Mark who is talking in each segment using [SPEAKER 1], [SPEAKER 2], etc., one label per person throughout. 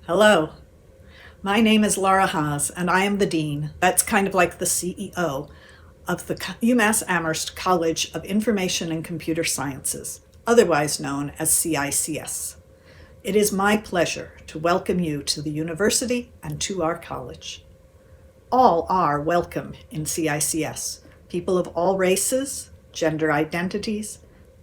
[SPEAKER 1] Hello, my name is Laura Haas, and I am the Dean. That's kind of like the CEO of the UMass Amherst College of Information and Computer Sciences, otherwise known as CICS. It is my pleasure to welcome you to the university and to our college. All are welcome in CICS, people of all races, gender identities,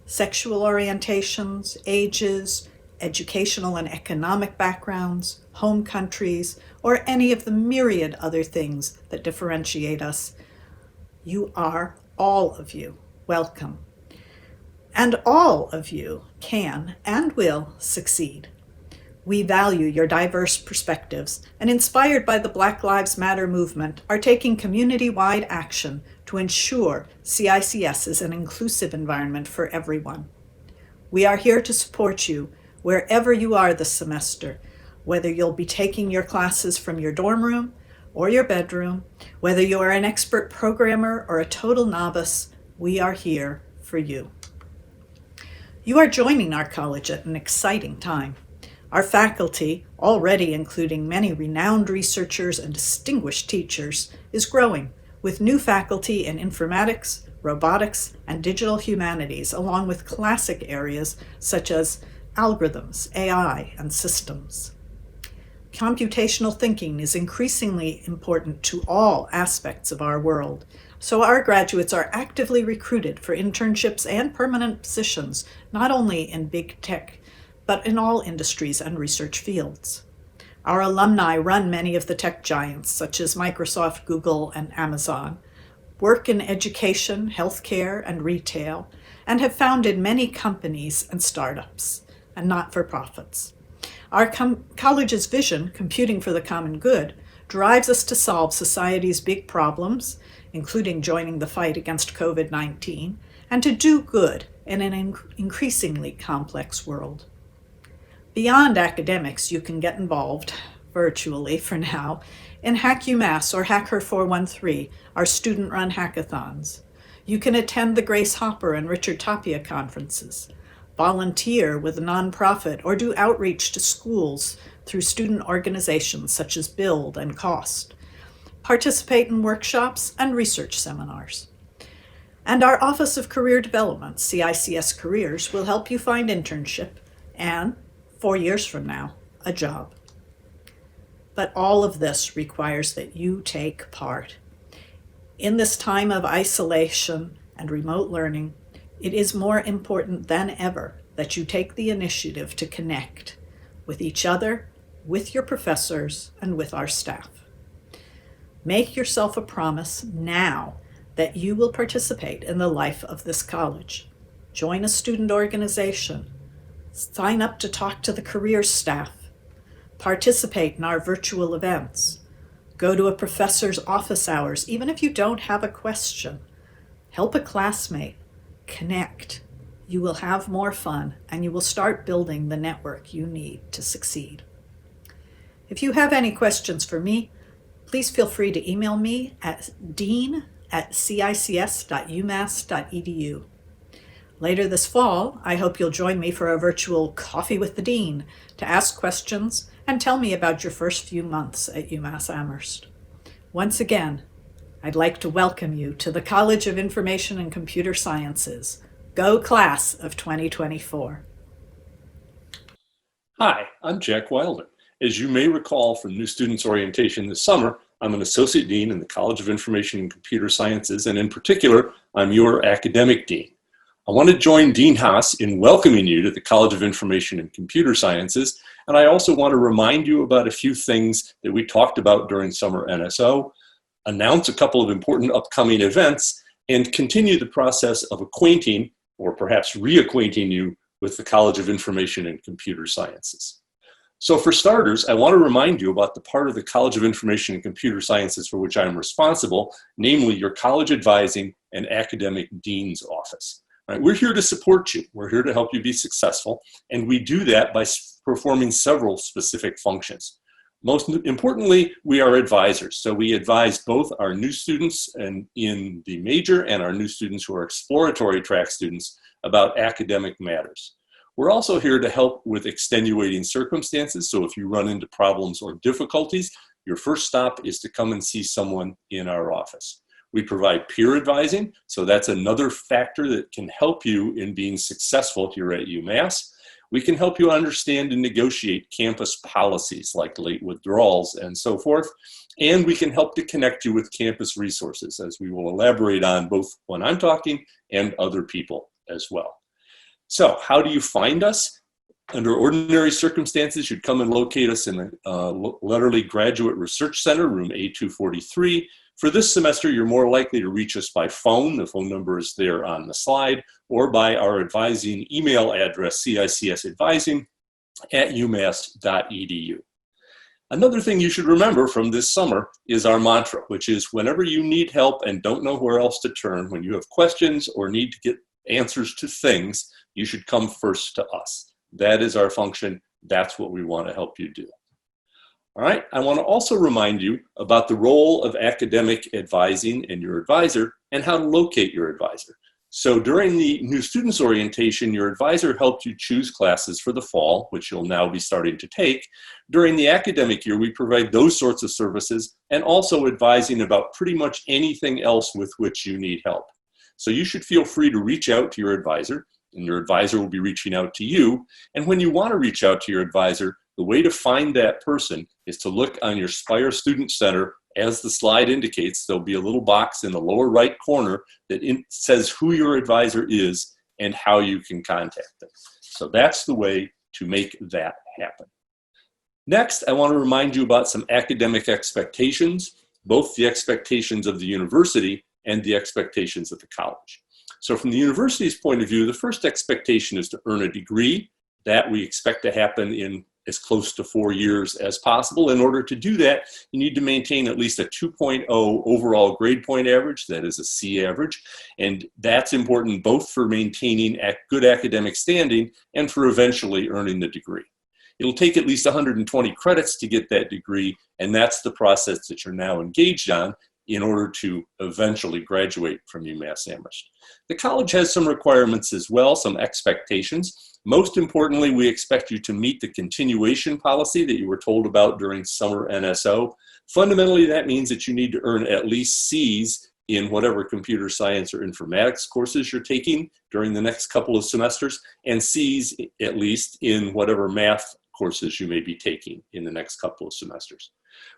[SPEAKER 1] sexual orientations, ages, educational and economic backgrounds, home countries, or any of the myriad other things that differentiate us. You are, all of you, welcome. And all of you can and will succeed. We value your diverse perspectives and, inspired by the Black Lives Matter movement, are taking community-wide action to ensure CICS is an inclusive environment for everyone. We are here to support you wherever you are this semester, whether you'll be taking your classes from your dorm room or your bedroom, whether you are an expert programmer or a total novice, we are here for you. You are joining our college at an exciting time. Our faculty, already including many renowned researchers and distinguished teachers, is growing, with new faculty in informatics, robotics, and digital humanities, along with classic areas such as algorithms, AI, and systems. Computational thinking is increasingly important to all aspects of our world, so our graduates are actively recruited for internships and permanent positions, not only in big tech, but in all industries and research fields. Our alumni run many of the tech giants, such as Microsoft, Google, and Amazon, work in education, healthcare, and retail, and have founded many companies and startups and not-for-profits. Our college's vision, Computing for the Common Good, drives us to solve society's big problems, including joining the fight against COVID-19, and to do good in an increasingly complex world. Beyond academics, you can get involved, virtually for now, in Hack UMass or Hacker 413, our student-run hackathons. You can attend the Grace Hopper and Richard Tapia conferences, volunteer with a nonprofit, or do outreach to schools through student organizations such as Build and COST. Participate in workshops and research seminars. And our Office of Career Development, CICS Careers, will help you find internship and, 4 years from now, a job. But all of this requires that you take part. In this time of isolation and remote learning, it is more important than ever that you take the initiative to connect with each other, with your professors, and with our staff. Make yourself a promise now that you will participate in the life of this college. Join a student organization. Sign up to talk to the careers staff. Participate in our virtual events. Go to a professor's office hours, even if you don't have a question. Help a classmate. Connect. You will have more fun, and you will start building the network you need to succeed. If you have any questions for me, please feel free to email me at dean@cics.umass.edu. Later this fall, I hope you'll join me for a virtual Coffee with the Dean to ask questions and tell me about your first few months at UMass Amherst. Once again, I'd like to welcome you to the College of Information and Computer Sciences. Go Class of 2024.
[SPEAKER 2] Hi, I'm Jack Wilder. As you may recall from New Students Orientation this summer, I'm an Associate Dean in the College of Information and Computer Sciences, and in particular, I'm your Academic Dean. I want to join Dean Haas in welcoming you to the College of Information and Computer Sciences, and I also want to remind you about a few things that we talked about during summer NSO, announce a couple of important upcoming events, and continue the process of acquainting, or perhaps reacquainting you with the College of Information and Computer Sciences. So for starters, I want to remind you about the part of the College of Information and Computer Sciences for which I am responsible, namely your College Advising and Academic Dean's Office. Right, we're here to support you. We're here to help you be successful, and we do that by performing several specific functions. Most importantly, we are advisors. So we advise both our new students in the major and our new students who are exploratory track students about academic matters. We're also here to help with extenuating circumstances. So if you run into problems or difficulties, your first stop is to come and see someone in our office. We provide peer advising, so that's another factor that can help you in being successful here at UMass. We can help you understand and negotiate campus policies like late withdrawals and so forth. And we can help to connect you with campus resources, as we will elaborate on both when I'm talking and other people as well. So how do you find us? Under ordinary circumstances, you'd come and locate us in the Letterly Graduate Research Center, room A243. For this semester, you're more likely to reach us by phone. The phone number is there on the slide, or by our advising email address, cicsadvising@umass.edu. Another thing you should remember from this summer is our mantra, which is whenever you need help and don't know where else to turn, when you have questions or need to get answers to things, you should come first to us. That is our function. That's what we want to help you do. All right, I want to also remind you about the role of academic advising and your advisor and how to locate your advisor. So during the new students orientation, your advisor helped you choose classes for the fall, which you'll now be starting to take. During the academic year, we provide those sorts of services and also advising about pretty much anything else with which you need help. So you should feel free to reach out to your advisor, and your advisor will be reaching out to you. And when you want to reach out to your advisor, the way to find that person is to look on your Spire Student Center. As the slide indicates, there'll be a little box in the lower right corner that says who your advisor is and how you can contact them. So that's the way to make that happen. Next, I want to remind you about some academic expectations, both the expectations of the university and the expectations of the college. So from the university's point of view, the first expectation is to earn a degree. That we expect to happen in as close to 4 years as possible. In order to do that, you need to maintain at least a 2.0 overall grade point average, that is a C average, and that's important both for maintaining good academic standing and for eventually earning the degree. It'll take at least 120 credits to get that degree, and that's the process that you're now engaged on in order to eventually graduate from UMass Amherst. The college has some requirements as well, some expectations. Most importantly, we expect you to meet the continuation policy that you were told about during summer NSO. Fundamentally, that means that you need to earn at least C's in whatever computer science or informatics courses you're taking during the next couple of semesters, and C's at least in whatever math courses you may be taking in the next couple of semesters.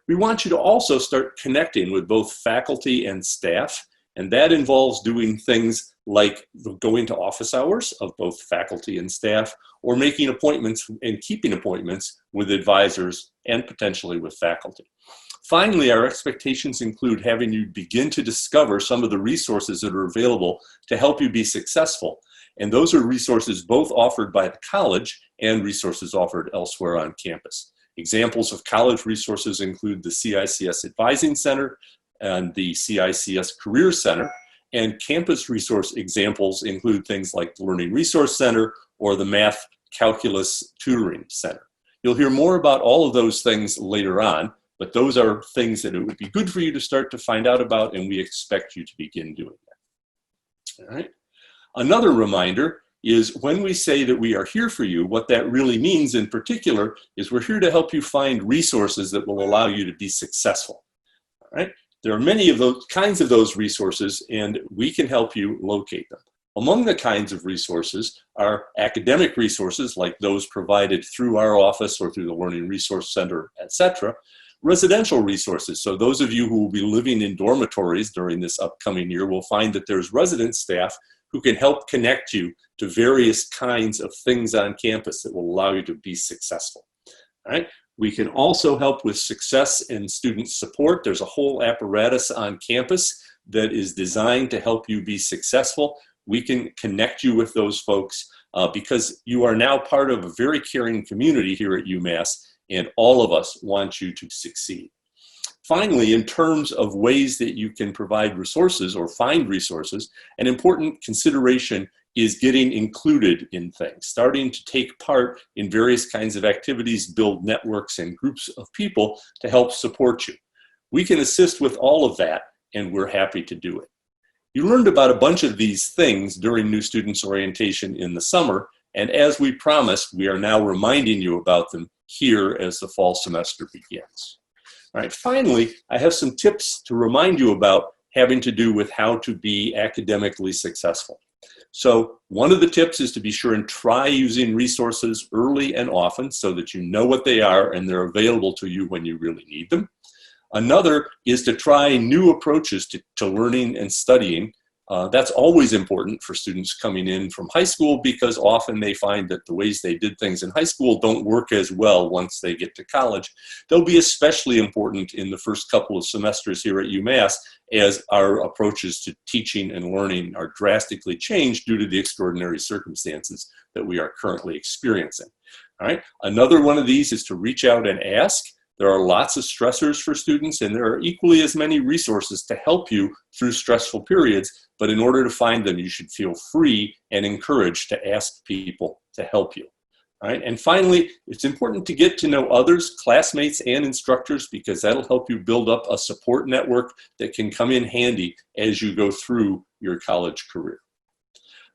[SPEAKER 2] We want you to also start connecting with both faculty and staff, and that involves doing things like going to office hours of both faculty and staff, or making appointments and keeping appointments with advisors and potentially with faculty. Finally, our expectations include having you begin to discover some of the resources that are available to help you be successful. And those are resources both offered by the college and resources offered elsewhere on campus. Examples of college resources include the CICS Advising Center and the CICS Career Center, and campus resource examples include things like the Learning Resource Center or the Math Calculus Tutoring Center. You'll hear more about all of those things later on, but those are things that it would be good for you to start to find out about, and we expect you to begin doing that. All right. Another reminder is when we say that we are here for you, what that really means in particular is we're here to help you find resources that will allow you to be successful. All right? There are many of those kinds of those resources, and we can help you locate them. Among the kinds of resources are academic resources like those provided through our office or through the Learning Resource Center, etc. Residential resources, so those of you who will be living in dormitories during this upcoming year will find that there's resident staff who can help connect you to various kinds of things on campus that will allow you to be successful. All right? We can also help with success and student support. There's a whole apparatus on campus that is designed to help you be successful. We can connect you with those folks because you are now part of a very caring community here at UMass, and all of us want you to succeed. Finally, in terms of ways that you can provide resources or find resources, an important consideration is getting included in things, starting to take part in various kinds of activities, build networks and groups of people to help support you. We can assist with all of that, and we're happy to do it. You learned about a bunch of these things during New Students Orientation in the summer, And as we promised, we are now reminding you about them here as the fall semester begins. All right, finally, I have some tips to remind you about having to do with how to be academically successful. So one of the tips is to be sure and try using resources early and often so that you know what they are and they're available to you when you really need them. Another is to try new approaches to learning and studying. That's always important for students coming in from high school because often they find that the ways they did things in high school don't work as well once they get to college. They'll be especially important in the first couple of semesters here at UMass as our approaches to teaching and learning are drastically changed due to the extraordinary circumstances that we are currently experiencing. All right. Another one of these is to reach out and ask. There are lots of stressors for students, and there are equally as many resources to help you through stressful periods. But in order to find them, you should feel free and encouraged to ask people to help you. All right? And finally, it's important to get to know others, classmates and instructors, because that'll help you build up a support network that can come in handy as you go through your college career.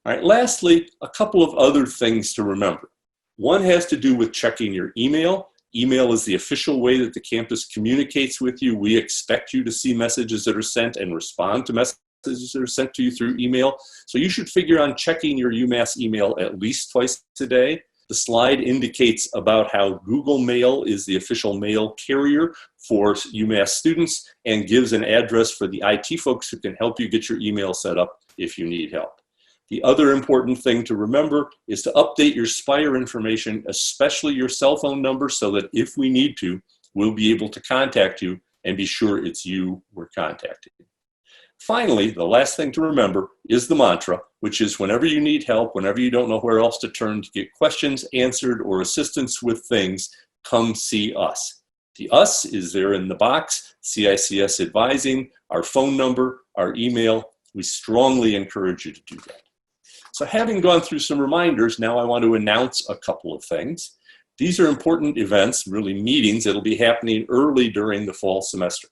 [SPEAKER 2] All right, lastly, a couple of other things to remember. One has to do with checking your email. Email is the official way that the campus communicates with you. We expect you to see messages that are sent and respond to messages that are sent to you through email. So you should figure on checking your UMass email at least twice a day. The slide indicates about how Google Mail is the official mail carrier for UMass students and gives an address for the IT folks who can help you get your email set up if you need help. The other important thing to remember is to update your Spire information, especially your cell phone number, so that if we need to, we'll be able to contact you and be sure it's you we're contacting. Finally, the last thing to remember is the mantra, which is whenever you need help, whenever you don't know where else to turn to get questions answered or assistance with things, come see us. The us is there in the box, CICS Advising, our phone number, our email. We strongly encourage you to do that. So having gone through some reminders, now I want to announce a couple of things. These are important events, really meetings, that'll be happening early during the fall semester.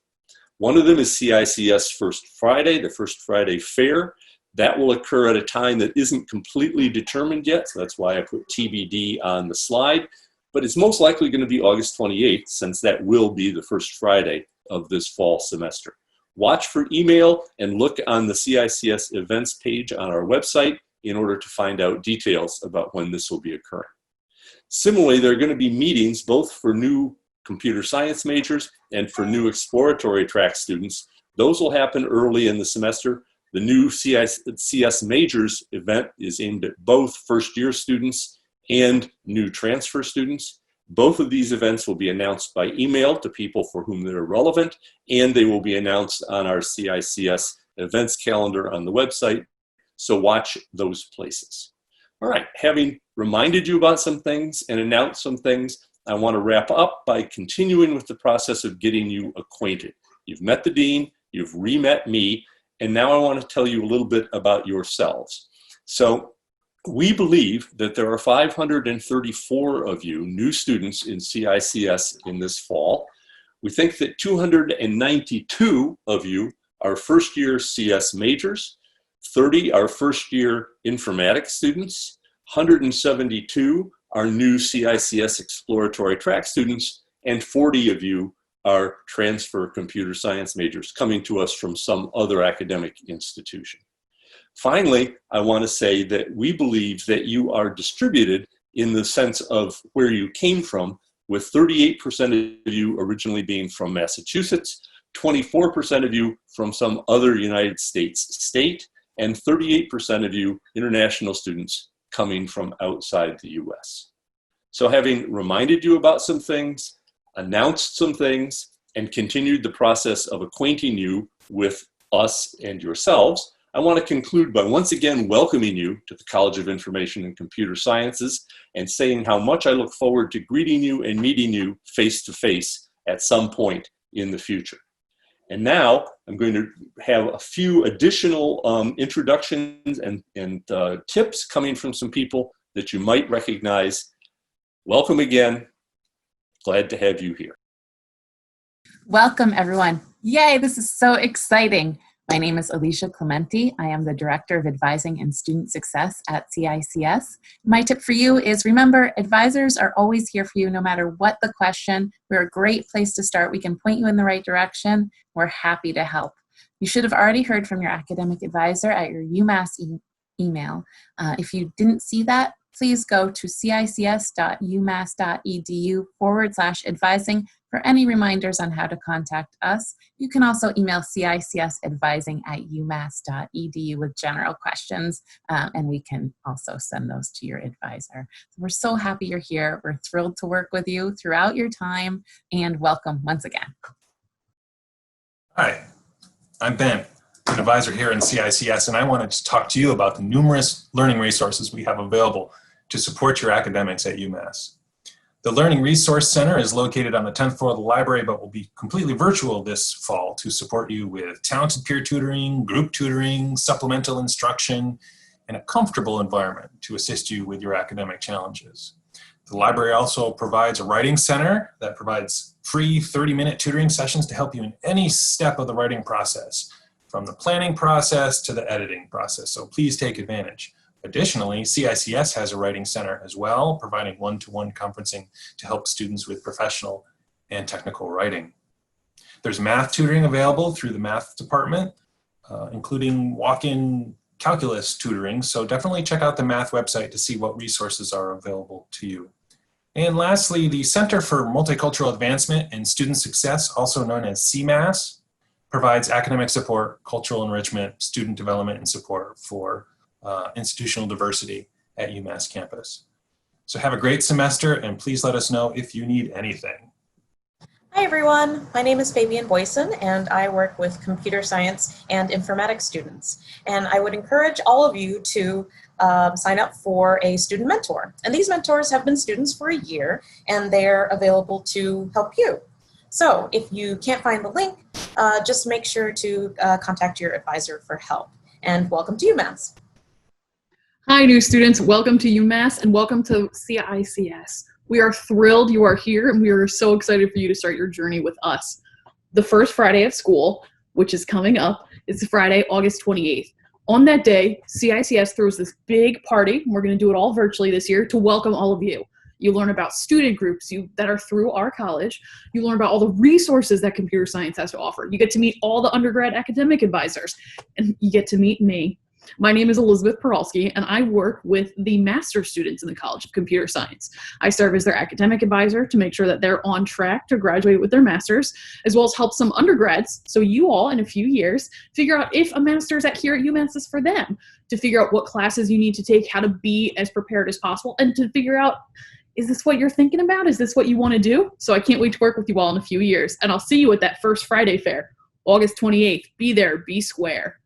[SPEAKER 2] One of them is CICS First Friday, the First Friday Fair. That will occur at a time that isn't completely determined yet, so that's why I put TBD on the slide. But it's most likely going to be August 28th, since that will be the first Friday of this fall semester. Watch for email and look on the CICS events page on our website in order to find out details about when this will be occurring. Similarly, there are going to be meetings both for new computer science majors and for new exploratory track students. Those will happen early in the semester. The new CS Majors event is aimed at both first-year students and new transfer students. Both of these events will be announced by email to people for whom they're relevant, and they will be announced on our CICS events calendar on the website. So watch those places. All right, having reminded you about some things and announced some things, I want to wrap up by continuing with the process of getting you acquainted. You've met the dean, you've re-met me, and now I want to tell you a little bit about yourselves. So we believe that there are 534 of you new students in CICS in this fall. We think that 292 of you are first-year CS majors, 30 are first-year informatics students, 172 are new CICS exploratory track students, and 40 of you are transfer computer science majors coming to us from some other academic institution. Finally, I want to say that we believe that you are distributed in the sense of where you came from, with 38% of you originally being from Massachusetts, 24% of you from some other United States state, and 38% of you international students coming from outside the US. So having reminded you about some things, announced some things, and continued the process of acquainting you with us and yourselves, I want to conclude by once again welcoming you to the College of Information and Computer Sciences and saying how much I look forward to greeting you and meeting you face to face at some point in the future. And now I'm going to have a few additional introductions and tips coming from some people that you might recognize. Welcome again. Glad to have you here.
[SPEAKER 3] Welcome, everyone. Yay, this is so exciting. My name is Alicia Clementi. I am the Director of Advising and Student Success at CICS. My tip for you is remember, advisors are always here for you no matter what the question. We're a great place to start. We can point you in the right direction. We're happy to help. You should have already heard from your academic advisor at your UMass email. If you didn't see that, please go to cics.umass.edu/advising for any reminders on how to contact us. You can also email cicsadvising@umass.edu with general questions, and we can also send those to your advisor. So we're so happy you're here. We're thrilled to work with you throughout your time, and welcome once again.
[SPEAKER 4] Hi, I'm Ben, an advisor here in CICS, and I wanted to talk to you about the numerous learning resources we have available to support your academics at UMass. The Learning Resource Center is located on the 10th floor of the library, but will be completely virtual this fall to support you with talented peer tutoring, group tutoring, supplemental instruction, and a comfortable environment to assist you with your academic challenges. The library also provides a writing center that provides free 30-minute tutoring sessions to help you in any step of the writing process, from the planning process to the editing process, so please take advantage. Additionally, CICS has a writing center as well, providing one-to-one conferencing to help students with professional and technical writing. There's math tutoring available through the math department, including walk-in calculus tutoring, so definitely check out the math website to see what resources are available to you. And lastly, the Center for Multicultural Advancement and Student Success, also known as CMAS, provides academic support, cultural enrichment, student development, and support for institutional diversity at UMass campus. So have a great semester, and please let us know if you need anything.
[SPEAKER 5] Hi everyone, my name is Fabian Boyson and I work with computer science and informatics students. And I would encourage all of you to sign up for a student mentor. And these mentors have been students for a year and they're available to help you. So if you can't find the link, just make sure to contact your advisor for help. And welcome to UMass.
[SPEAKER 6] Hi, new students. Welcome to UMass and welcome to CICS. We are thrilled you are here and we are so excited for you to start your journey with us. The first Friday of school, which is coming up, is Friday, August 28th. On that day, CICS throws this big party, and we're going to do it all virtually this year, to welcome all of you. You learn about student groups that are through our college. You learn about all the resources that computer science has to offer. You get to meet all the undergrad academic advisors, and you get to meet me. My name is Elizabeth Peralski, and I work with the master's students in the College of Computer Science. I serve as their academic advisor to make sure that they're on track to graduate with their master's, as well as help some undergrads, so you all, in a few years, figure out if a master's here at UMass is for them, to figure out what classes you need to take, how to be as prepared as possible, and to figure out, is this what you're thinking about? Is this what you want to do? So I can't wait to work with you all in a few years, and I'll see you at that first Friday fair, August 28th. Be there, be square.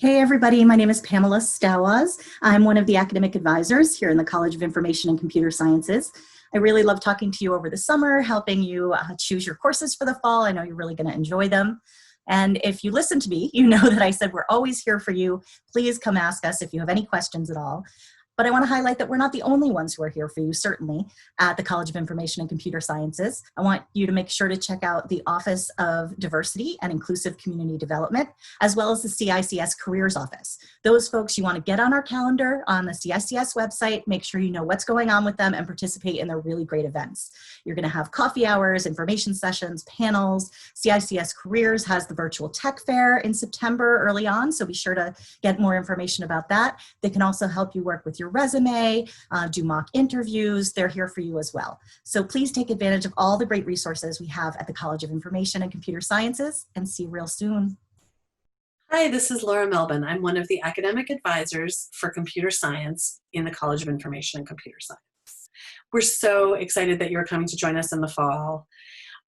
[SPEAKER 7] Hey everybody, my name is Pamela Stawaz. I'm one of the academic advisors here in the College of Information and Computer Sciences. I really love talking to you over the summer, helping you choose your courses for the fall. I know you're really going to enjoy them. And if you listen to me, you know that I said we're always here for you. Please come ask us if you have any questions at all. But I want to highlight that we're not the only ones who are here for you, certainly, at the College of Information and Computer Sciences. I want you to make sure to check out the Office of Diversity and Inclusive Community Development, as well as the CICS Careers Office. Those folks you want to get on our calendar on the CICS website, make sure you know what's going on with them and participate in their really great events. You're going to have coffee hours, information sessions, panels. CICS Careers has the virtual tech fair in September early on, so be sure to get more information about that. They can also help you work with your resume, do mock interviews. They're here for you as well. So please take advantage of all the great resources we have at the College of Information and Computer Sciences, and see you real soon.
[SPEAKER 8] Hi, this is Laura Melvin. I'm one of the academic advisors for computer science in the College of Information and Computer Science. We're so excited that you're coming to join us in the fall.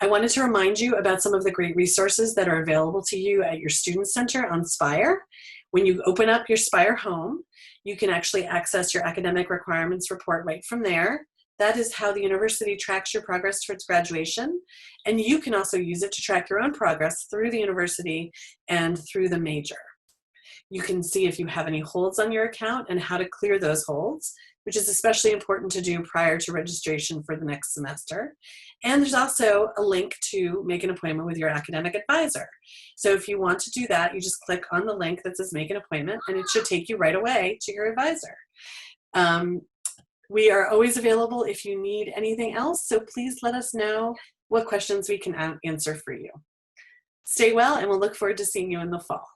[SPEAKER 8] I wanted to remind you about some of the great resources that are available to you at your Student Center on Spire. When you open up your Spire home, you can actually access your academic requirements report right from there. That is how the university tracks your progress towards graduation. And you can also use it to track your own progress through the university and through the major. You can see if you have any holds on your account and how to clear those holds. which is especially important to do prior to registration for the next semester. And there's also a link to make an appointment with your academic advisor. So if you want to do that, you just click on the link that says make an appointment, and it should take you right away to your advisor. We are always available if you need anything else, so please let us know what questions we can answer for you. Stay well, and we'll look forward to seeing you in the fall.